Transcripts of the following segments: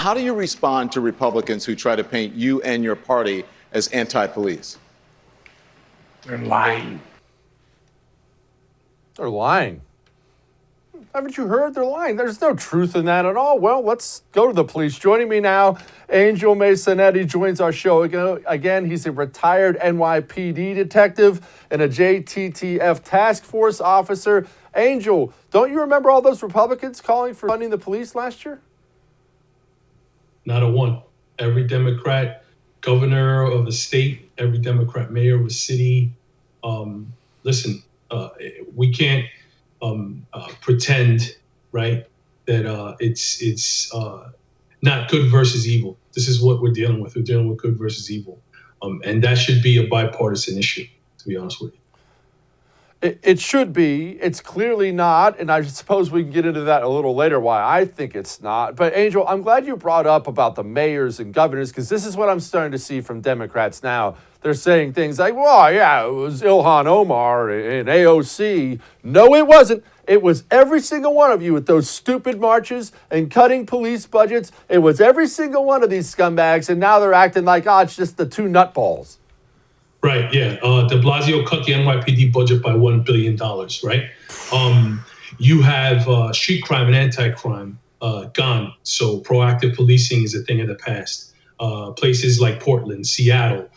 How do you respond to Republicans who try to paint you and your party as anti-police? They're lying. They're lying. Haven't you heard? They're lying. There's no truth in that at all. Well, let's go to the police. Joining me now, Angel Maysonet joins our show again. He's a retired NYPD detective and a JTTF task force officer. Angel, don't you remember all those Republicans calling for funding the police last year? Not a one. Every Democrat governor of a state, every Democrat mayor of a city. We can't pretend, right, that it's not good versus evil. This is what we're dealing with. We're dealing with good versus evil. And that should be a bipartisan issue, to be honest with you. It should be. It's clearly not, and I suppose we can get into that a little later, why I think it's not. But, Angel, I'm glad you brought up about the mayors and governors, because this is what I'm starting to see from Democrats now. They're saying things like, well, yeah, it was Ilhan Omar and AOC. No, it wasn't. It was every single one of you with those stupid marches and cutting police budgets. It was every single one of these scumbags, and now they're acting like, it's just the two nutballs. Right, yeah. DeBlasio cut the NYPD budget by $1 billion, right? You have street crime and anti-crime gone. So proactive policing is a thing of the past. Places like Portland, Seattle,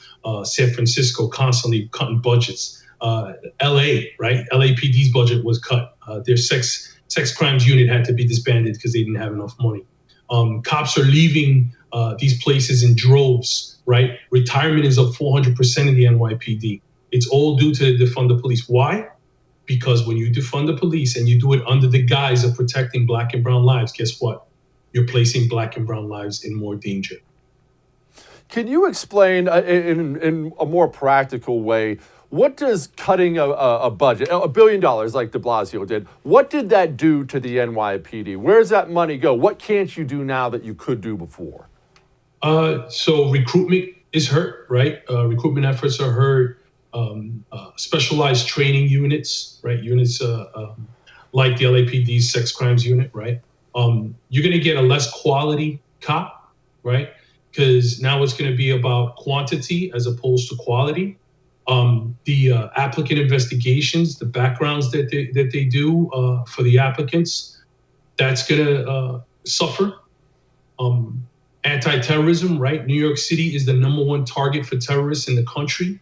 San Francisco constantly cutting budgets. LA, right? LAPD's budget was cut. Their sex crimes unit had to be disbanded because they didn't have enough money. Cops are leaving these places in droves, right? Retirement is up 400% in the NYPD. It's all due to defund the police. Why? Because when you defund the police and you do it under the guise of protecting black and brown lives, guess what? You're placing black and brown lives in more danger. Can you explain in a more practical way, what does cutting a budget, $1 billion like de Blasio did, what did that do to the NYPD? Where does that money go? What can't you do now that you could do before? So recruitment is hurt, right? Recruitment efforts are hurt. Specialized training units, right? Units like the LAPD's sex crimes unit, right? You're going to get a less quality cop, right? Because now it's going to be about quantity as opposed to quality. The applicant investigations, the backgrounds that they do for the applicants, that's going to suffer. Anti-terrorism, right? New York City is the #1 target for terrorists in the country.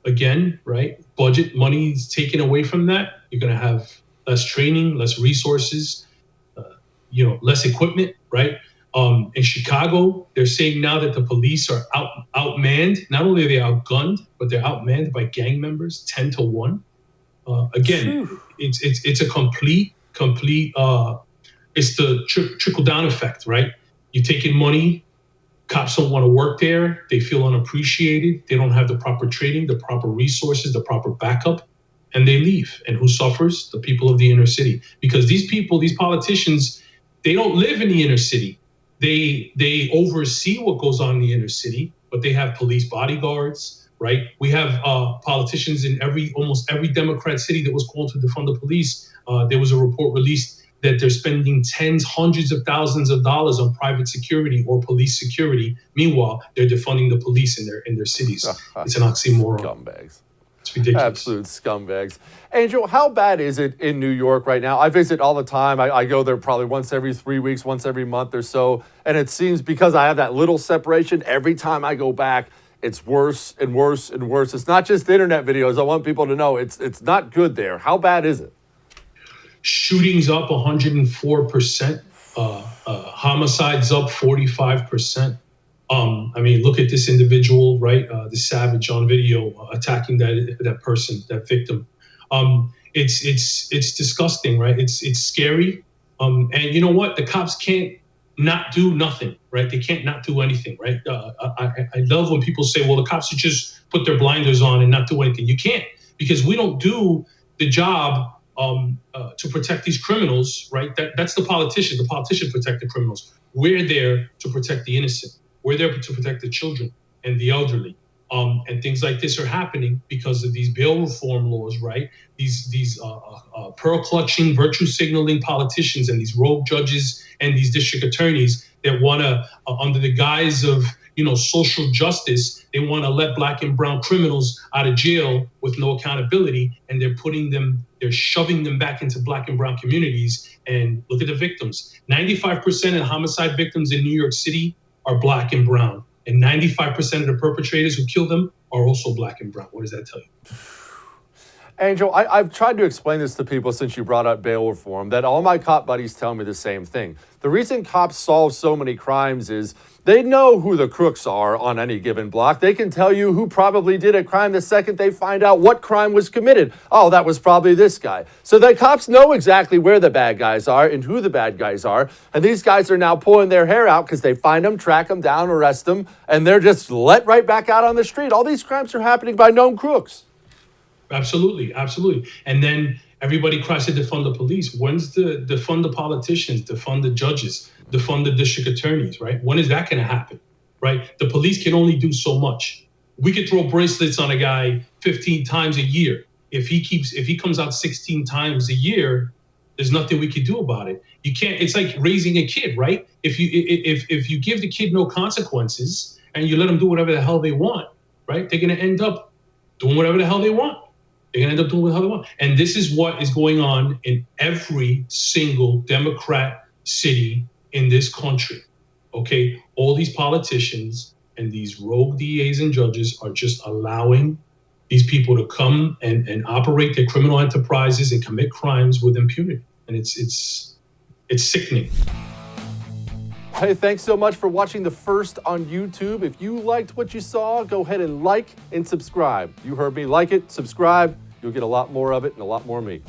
Again, right? Budget money is taken away from that. You're going to have less training, less resources, less equipment, right? In Chicago, they're saying now that the police are outmanned. Not only are they outgunned, but they're outmanned by gang members, 10 to 1. Again, it's a complete. It's the trickle down effect, right? You take in money, cops don't want to work there. They feel unappreciated. They don't have the proper training, the proper resources, the proper backup, and they leave. And who suffers? The people of the inner city. Because these people, these politicians, they don't live in the inner city. They oversee what goes on in the inner city, but they have police bodyguards, right? We have politicians in almost every Democrat city that was called to defund the police. There was a report released that they're spending hundreds of thousands of dollars on private security or police security. Meanwhile, they're defunding the police in their cities. It's an oxymoron. Scumbags. It's ridiculous. Absolute scumbags. Angel, how bad is it in New York right now? I visit all the time. I go there probably once every 3 weeks, once every month or so. And it seems because I have that little separation, every time I go back, it's worse and worse and worse. It's not just internet videos. I want people to know it's not good there. How bad is it? Shootings up 104%, homicides up 45%. Look at this individual, right? The savage on video attacking that person, that victim. It's disgusting, right? It's scary. And you know what? The cops can't not do nothing, right? They can't not do anything, right? I love when people say, well, the cops should just put their blinders on and not do anything. You can't, because we don't do the job to protect these criminals, right? That's the politicians. The politicians protect the criminals. We're there to protect the innocent. We're there to protect the children and the elderly. And things like this are happening because of these bail reform laws, right? These pearl clutching, virtue signaling politicians and these rogue judges and these district attorneys, that want to, under the guise of, social justice, they want to let black and brown criminals out of jail with no accountability, and they're shoving them back into black and brown communities. And look at the victims. 95% of homicide victims in New York City are black and brown, and 95% of the perpetrators who kill them are also black and brown. What does that tell you? Angel, I've tried to explain this to people since you brought up bail reform, that all my cop buddies tell me the same thing. The reason cops solve so many crimes is they know who the crooks are on any given block. They can tell you who probably did a crime the second they find out what crime was committed. Oh, that was probably this guy. So the cops know exactly where the bad guys are and who the bad guys are. And these guys are now pulling their hair out because they find them, track them down, arrest them, and they're just let right back out on the street. All these crimes are happening by known crooks. Absolutely, absolutely. And then everybody cries to defund the police. When's the defund the politicians, defund the judges, defund the district attorneys, right? When is that going to happen, right? The police can only do so much. We could throw bracelets on a guy 15 times a year. If he comes out 16 times a year, there's nothing we can do about it. You can't. It's like raising a kid, right? If you give the kid no consequences and you let them do whatever the hell they want, right? They're going to end up doing whatever the hell they want. They're going to end up doing what the hell they want. And this is what is going on in every single Democrat city in this country. Okay, all these politicians and these rogue DAs and judges are just allowing these people to come and operate their criminal enterprises and commit crimes with impunity. And it's sickening. Hey, thanks so much for watching The First on YouTube. If you liked what you saw, go ahead and like and subscribe. You heard me. Like it, subscribe. You'll get a lot more of it and a lot more of me.